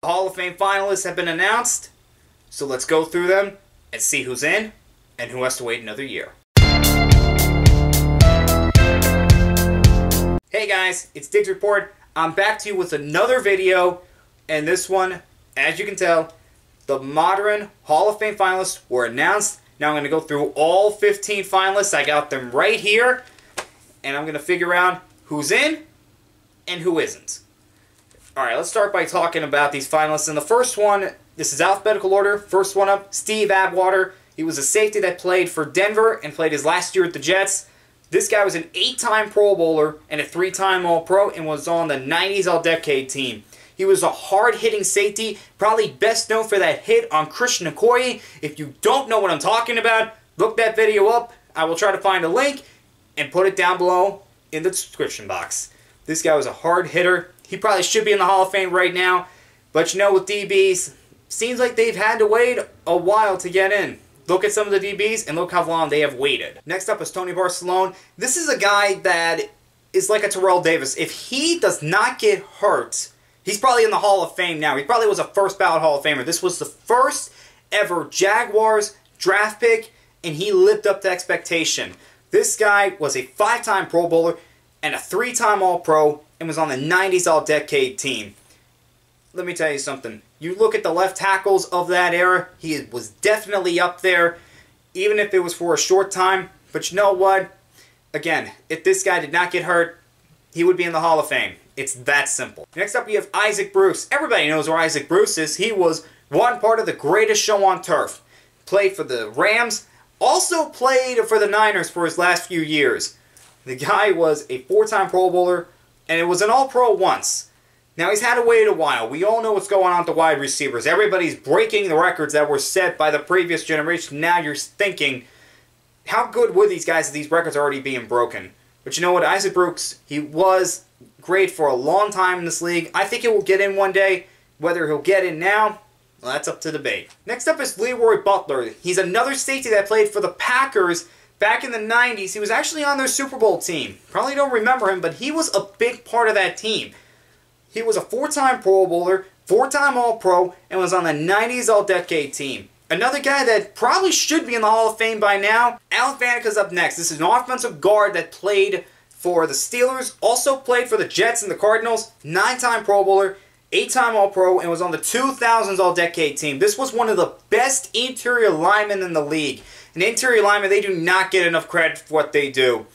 Hall of Fame finalists have been announced, so let's go through them and see who's in and who has to wait another year. Hey guys, it's Diggs Report. I'm back to you with another video, and this one, as you can tell, the modern Hall of Fame finalists were announced. Now I'm going to go through all 15 finalists. I got them right here, and I'm going to figure out who's in and who isn't. Alright, let's start by talking about these finalists. And the first one, this is alphabetical order. First one up, Steve Atwater. He was a safety that played for Denver and played his last year at the Jets. This guy was an 8-time Pro Bowler and a 3-time All-Pro and was on the 90s All-Decade team. He was a hard-hitting safety, probably best known for that hit on Christian Okoye. If you don't know what I'm talking about, look that video up. I will try to find a link and put it down below in the description box. This guy was a hard hitter. He probably should be in the Hall of Fame right now, but you know, with DBs, seems like they've had to wait a while to get in. Look at some of the DBs and look how long they have waited. Next up is Tony Barcelone. This is a guy that is like a Terrell Davis. If he does not get hurt, he's probably in the Hall of Fame now. He probably was a first ballot Hall of Famer. This was the first ever Jaguars draft pick, and he lived up to expectation. This guy was a 5-time Pro Bowler and a 3-time All-Pro and was on the 90s All-Decade team. Let me tell you something. You look at the left tackles of that era, he was definitely up there, even if it was for a short time. But you know what? Again, if this guy did not get hurt, he would be in the Hall of Fame. It's that simple. Next up, you have Isaac Bruce. Everybody knows where Isaac Bruce is. He was one part of the greatest show on turf. Played for the Rams, also played for the Niners for his last few years. The guy was a 4-time Pro Bowler, and it was an All-Pro once. Now, he's had to wait a while. We all know what's going on with the wide receivers. Everybody's breaking the records that were set by the previous generation. Now you're thinking, how good were these guys if these records are already being broken? But you know what? Isaac Bruce, he was great for a long time in this league. I think he will get in one day. Whether he'll get in now, well, that's up to debate. Next up is Leroy Butler. He's another safety that played for the Packers back in the 90s. He was actually on their Super Bowl team. Probably don't remember him, but he was a big part of that team. He was a 4-time Pro Bowler, 4-time All-Pro, and was on the 90s All-Decade team. Another guy that probably should be in the Hall of Fame by now, Alan Fanika's up next. This is an offensive guard that played for the Steelers, also played for the Jets and the Cardinals, 9-time Pro Bowler, 8-time All-Pro, and was on the 2000s All-Decade team. This was one of the best interior linemen in the league. An interior lineman, they do not get enough credit for what they do.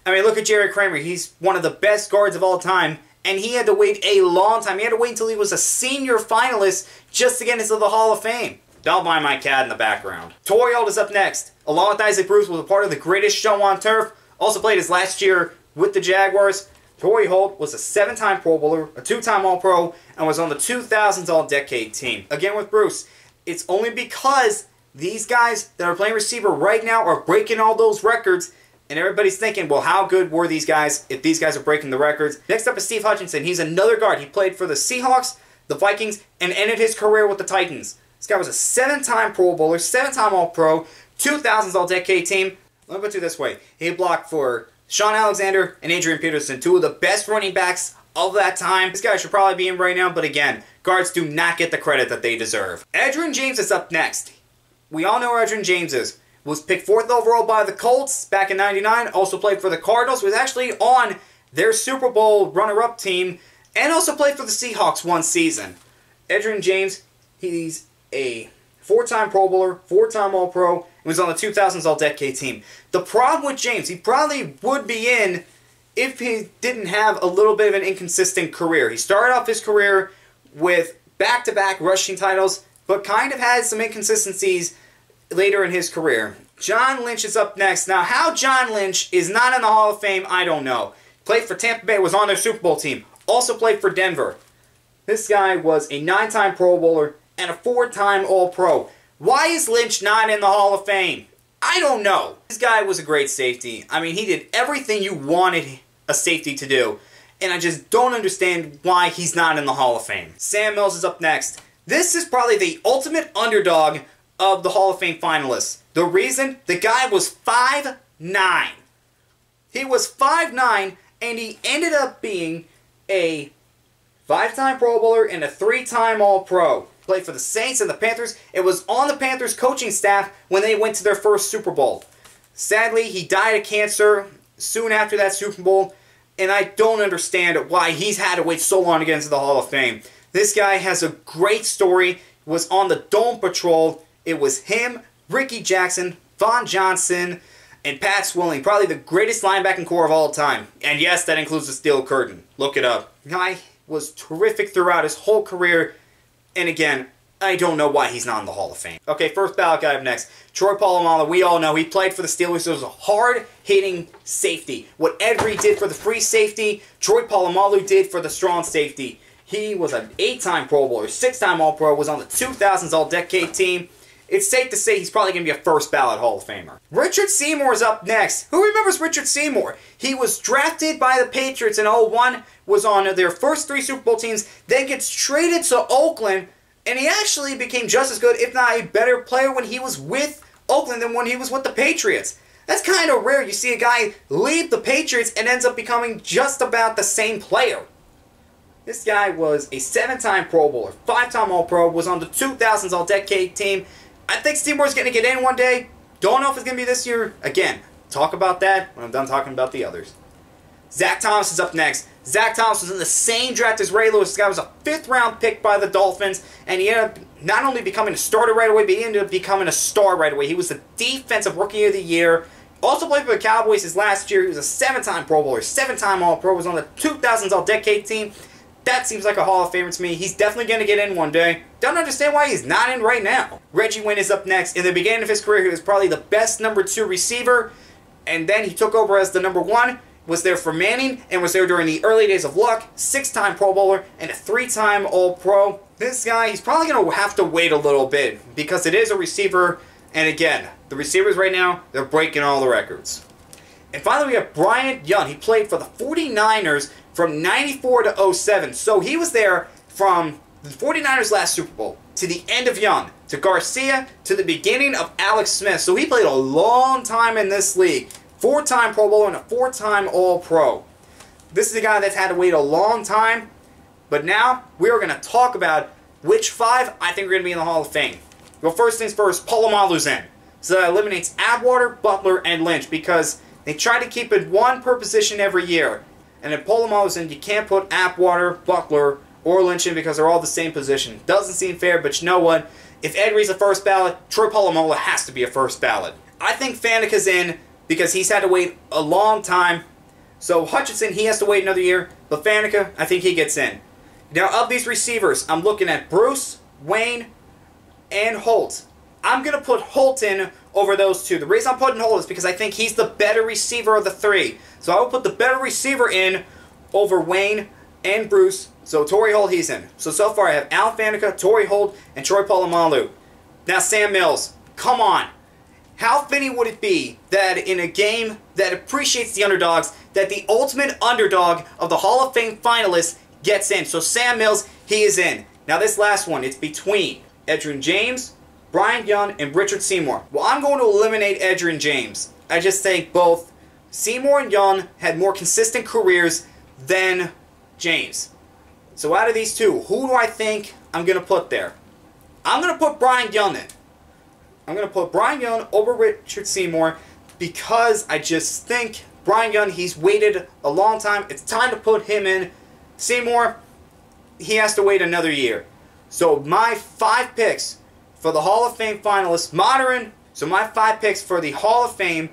I mean, look at Jerry Kramer. He's one of the best guards of all time, and he had to wait a long time. He had to wait until he was a senior finalist just to get into the Hall of Fame. Don't mind my cat in the background. Torry Holt is up next. Along with Isaac Bruce, was a part of the greatest show on turf. Also played his last year with the Jaguars. Torry Holt was a 7-time Pro Bowler, a 2-time All-Pro, and was on the 2000s All-Decade team. Again with Bruce, it's only because these guys that are playing receiver right now are breaking all those records, and everybody's thinking, well, how good were these guys if these guys are breaking the records? Next up is Steve Hutchinson. He's another guard. He played for the Seahawks, the Vikings, and ended his career with the Titans. This guy was a 7-time Pro Bowler, 7-time All-Pro, 2000s All-Decade team. Let me put it this way. He blocked for Sean Alexander and Adrian Peterson, 2 of the best running backs of that time. This guy should probably be in right now, but again, guards do not get the credit that they deserve. Edgerrin James is up next. We all know where Edgerrin James is. Was picked 4th overall by the Colts back in '99. Also played for the Cardinals. Was actually on their Super Bowl runner-up team. And also played for the Seahawks one season. Edgerrin James, he's a 4-time Pro Bowler, 4-time All-Pro, and was on the 2000s All-Decade team. The problem with James, he probably would be in if he didn't have a little bit of an inconsistent career. He started off his career with back-to-back rushing titles, but kind of had some inconsistencies later in his career. John Lynch is up next. Now, how John Lynch is not in the Hall of Fame, I don't know. Played for Tampa Bay, was on their Super Bowl team. Also played for Denver. This guy was a 9-time Pro Bowler and a 4-time All-Pro. Why is Lynch not in the Hall of Fame? I don't know. This guy was a great safety. I mean, he did everything you wanted a safety to do. And I just don't understand why he's not in the Hall of Fame. Sam Mills is up next. This is probably the ultimate underdog of the Hall of Fame finalists. The reason? The guy was 5'9". He was 5'9", and he ended up being a 5-time Pro Bowler and a 3-time All-Pro. Played for the Saints and the Panthers. It was on the Panthers coaching staff when they went to their first Super Bowl. Sadly, he died of cancer soon after that Super Bowl, and I don't understand why he's had to wait so long to get into the Hall of Fame. This guy has a great story. Was on the Dome Patrol. It was him, Ricky Jackson, Von Johnson, and Pat Swilling. Probably the greatest linebacking core of all time. And yes, that includes the Steel Curtain. Look it up. The guy was terrific throughout his whole career. And again, I don't know why he's not in the Hall of Fame. Okay, first ballot guy up next. Troy Polamalu. We all know he played for the Steelers. He was a hard-hitting safety. What Ed Reed did for the free safety, Troy Polamalu did for the strong safety. He was an 8-time Pro Bowler, 6-time All-Pro, was on the 2000s All-Decade team. It's safe to say he's probably going to be a first ballot Hall of Famer. Richard Seymour is up next. Who remembers Richard Seymour? He was drafted by the Patriots in 2001, was on their first 3 Super Bowl teams, then gets traded to Oakland, and he actually became just as good, if not a better player when he was with Oakland than when he was with the Patriots. That's kind of rare. You see a guy leave the Patriots and ends up becoming just about the same player. This guy was a 7-time Pro Bowler, 5-time All-Pro, was on the 2000s All-Decade team. I think Seymour's going to get in one day. Don't know if it's going to be this year. Again, talk about that when I'm done talking about the others. Zach Thomas is up next. Zach Thomas was in the same draft as Ray Lewis. This guy was a 5th-round pick by the Dolphins, and he ended up not only becoming a starter right away, but he ended up becoming a star right away. He was the Defensive Rookie of the Year. Also played for the Cowboys his last year. He was a 7-time Pro Bowler, 7-time All-Pro. Was on the 2000s All-Decade team. That seems like a Hall of Famer to me. He's definitely going to get in one day. Don't understand why he's not in right now. Reggie Wayne is up next. In the beginning of his career, he was probably the best number 2 receiver. And then he took over as the number 1. Was there for Manning and was there during the early days of Luck. 6-time Pro Bowler and a 3-time All-Pro. This guy, he's probably going to have to wait a little bit because it is a receiver. And again, the receivers right now, they're breaking all the records. And finally, we have Bryant Young. He played for the 49ers from 94 to 07. So he was there from the 49ers' last Super Bowl to the end of Young, to Garcia, to the beginning of Alex Smith. So he played a long time in this league. 4-time Pro Bowler and a 4-time All-Pro. This is a guy that's had to wait a long time. But now, we are going to talk about which 5 I think are going to be in the Hall of Fame. Well, first things first, Polamalu's in. So that eliminates Atwater, Butler, and Lynch because they try to keep it 1 per position every year. And if Polamalu's in, you can't put Atwater, Butler, or Lynch in because they're all the same position. Doesn't seem fair, but you know what? If Ed Reed's a first ballot, Troy Polamalu has to be a first ballot. I think Faneca's in because he's had to wait a long time. So Hutchinson, he has to wait another year. But Faneca, I think he gets in. Now, of these receivers, I'm looking at Bruce, Wayne, and Holt. I'm going to put Holt in over those 2. The reason I'm putting Holt is because I think he's the better receiver of the 3. So I will put the better receiver in over Wayne and Bruce. So Torrey Holt, he's in. So far I have Al Faneca, Torrey Holt, and Troy Polamalu. Now Sam Mills, come on. How fitting would it be that in a game that appreciates the underdogs, that the ultimate underdog of the Hall of Fame finalists gets in? So Sam Mills, he is in. Now this last one, it's between Edgerrin James, Bryant Young, and Richard Seymour. Well, I'm going to eliminate Edgerrin James. I just think both Seymour and Young had more consistent careers than James. So out of these 2, who do I think I'm going to put there? I'm going to put Bryant Young in. I'm going to put Bryant Young over Richard Seymour because I just think Bryant Young, he's waited a long time. It's time to put him in. Seymour, he has to wait another year. So my 5 picks for the Hall of Fame finalists, modern. So my 5 picks for the Hall of Fame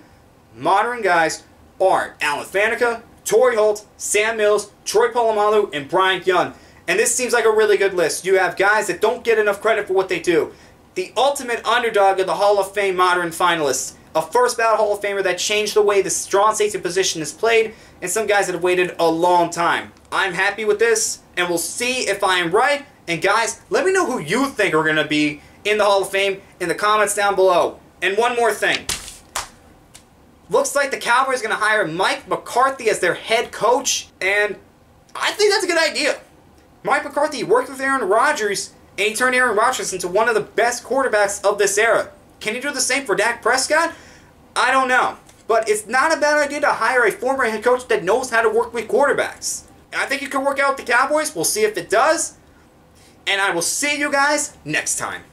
modern guys are Alan Faneca, Torrey Holt, Sam Mills, Troy Polamalu, and Bryant Young. And this seems like a really good list. You have guys that don't get enough credit for what they do. The ultimate underdog of the Hall of Fame modern finalists. A first ballot Hall of Famer that changed the way the strong safety position is played, and some guys that have waited a long time. I'm happy with this, and we'll see if I am right. And guys, let me know who you think are going to be in the Hall of Fame in the comments down below. And one more thing. Looks like the Cowboys are going to hire Mike McCarthy as their head coach, and I think that's a good idea. Mike McCarthy worked with Aaron Rodgers, and he turned Aaron Rodgers into one of the best quarterbacks of this era. Can he do the same for Dak Prescott? I don't know. But it's not a bad idea to hire a former head coach that knows how to work with quarterbacks. I think it could work out with the Cowboys. We'll see if it does. And I will see you guys next time.